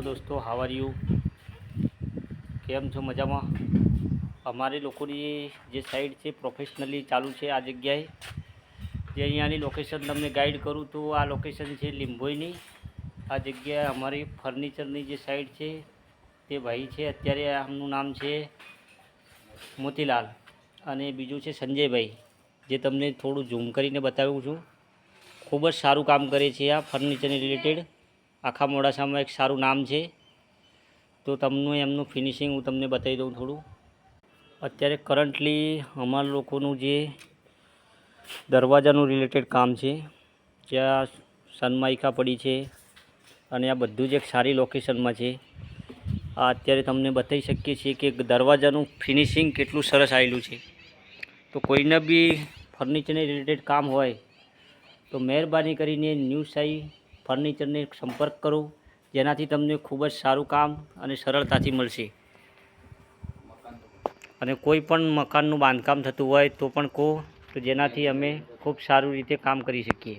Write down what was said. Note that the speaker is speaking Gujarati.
દોસ્તો, હાવ આર યુ? કેમ છો? મજામાં? અમારી લોકોની જે સાઈડ છે પ્રોફેશનલી ચાલુ છે આ જગ્યાએ. જે અહીંયાની લોકેશન તમને ગાઈડ કરું તો આ લોકેશન છે લીંબોઈની. આ જગ્યાએ અમારી ફર્નિચરની જે સાઈડ છે તે ભાઈ છે, અત્યારે આમનું નામ છે મોતીલાલ અને બીજું છે સંજયભાઈ, જે તમને થોડું ઝૂમ કરીને બતાવું છું. ખૂબ જ સારું કામ કરે છે આ ફર્નિચરને રિલેટેડ. આખા મોડાસામાં એક સારું નામ છે. તો તમને એમનું ફિનિશિંગ હું તમને બતાવી દઉં થોડું. અત્યારે કરન્ટલી અમારા લોકોનું જે દરવાજાનું રિલેટેડ કામ છે, જ્યાં સનમાઇકા પડી છે અને આ બધું જ એક સારી લોકેશનમાં છે. આ અત્યારે તમને બતાવી શકીએ છીએ કે દરવાજાનું ફિનિશિંગ કેટલું સરસ આવેલું છે. તો કોઈને બી ફર્નિચરને રિલેટેડ કામ હોય તો મહેરબાની કરીને ન્યૂ સાઈ ફર્નિચરને સંપર્ક કરો, જેનાથી તમને ખૂબ જ સારું કામ અને સરળતાથી મળશે. અને કોઈ પણ મકાનનું બાંધકામ થતું હોય તો પણ કહો, તો જેનાથી અમે ખૂબ સારી રીતે કામ કરી શકીએ.